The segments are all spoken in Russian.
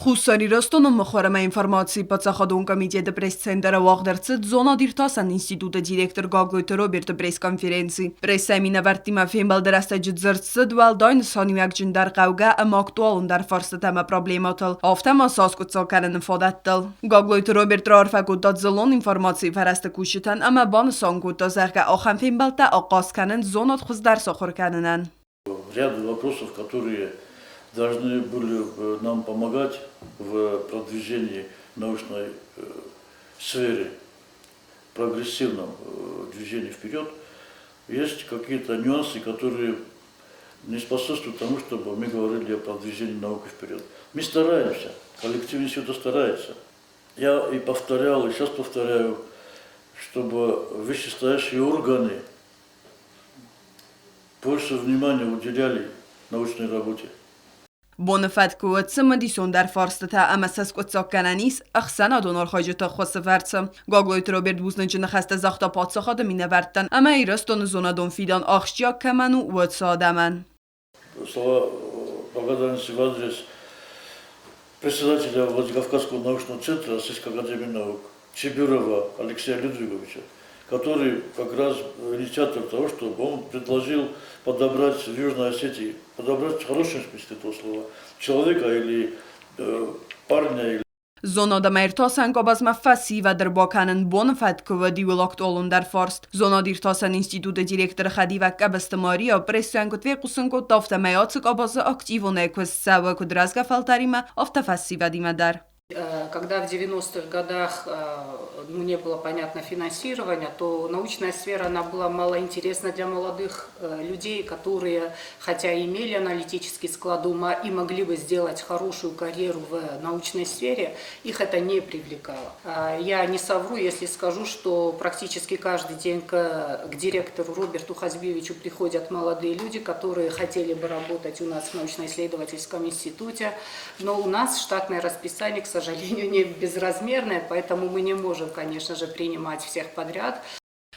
Խուսարի Ռոստոնում մխորում է ինվորմացի պացախադուն կամիտեդը պրես-ցենտերը վաղդերցըտ զոնա դիրտասան ինստիտուտը դիրեկտոր Գագլույթը Ռոբերտը պրես-կոնֆերենցի։ Պրես-սեմինը վարտիմա ֆեմբալ դրաստաջը ձրցըտ վալդոյն սոնիմյակ ջնդար қауға ըմ ակտուալ ունդար форсы тема проблематыл. Автема саску цокарын фодаттыл. Գագլույթը Ռոբերտ Ռարֆակուտա զլոն ինվորմացի վարաստը կուշիտան ըմը բանը սանգուտա զեղգա ախան ֆեմբալտա աղասկանын զոնատ խուզдар սոխորկանынан. Ряд вопросов, которые должны были нам помогать в продвижении научной сферы, прогрессивном движении вперед. Есть какие-то нюансы, которые не способствуют тому, чтобы мы говорили о продвижении науки вперед. Мы стараемся, коллектив института старается. Я и повторял, и сейчас повторяю, чтобы вышестоящие органы больше внимания уделяли научной работе. Бонфат куатсը մդիսոն դար ֆարստը ամասս կոծականանիս ախսանա դոնոր խոջտը խոսվարցը Գագլույթ Ռոբերտ Բուզնջը խաստը զախտա պատսախադը մինավարտան ամա իրոստոն զոնադոն ֆիդան ախշյակ կմանու уотсадаман. Слова благодарности в адрес председателя Владикавказского научного центра Российской академии наук Чебюрова Алексея Людвиговича, который как раз инициатор того, чтобы он предложил подобрать в Южной Осетии, подобрать в хорошем смысле этого слова, человека или парня. Или... Зонада мертасан кобазма фасива дербаканен бонфат квади улакт олундар форст. Зонада иртасан института директора Хадива Кабастамария прессианкот векусанкот автомаяцк обаза активоне квессава кудразга фалтарима автофасива димадар. Когда в 90-х годах не было понятно финансирования, то научная сфера она была малоинтересна для молодых людей, которые, хотя и имели аналитический склад ума и могли бы сделать хорошую карьеру в научной сфере, их это не привлекало. Я не совру, если скажу, что практически каждый день к директору Роберту Хазбиевичу приходят молодые люди, которые хотели бы работать у нас в научно-исследовательском институте, но у нас штатное расписание, к сожалению, не безразмерное, поэтому мы не можем, конечно же, принимать всех подряд.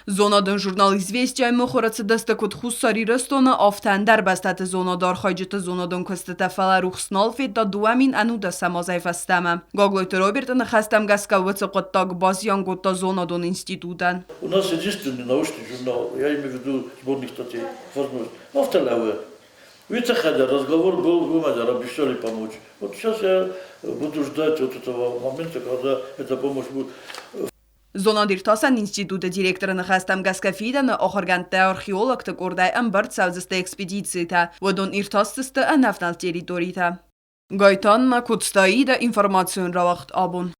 Зонадон журнал «Известия» мохораться дастакут Хусари Ростона автандар бастат зонадар хайджета зонадон костата фала рухснал федда дуамин ануда самазай фастама. Гаглойт Роберт нахастам гаскавыца коттаг базьян готта зонадон институтан. У нас единственный научный журнал, я имею в виду сборных статей, возможно, автолявы. Вице-ходя, разговор был, вы обещали помочь. Вот сейчас я буду ждать вот этого момента, когда эта помощь будет. Зонадиртасан института директора нахастам гаскафидана охорганте археолог такордай амбарт савзасте экспедицията, водон иртастысты анафнал территорита. Гайтан макутстаида информацион равахт абун.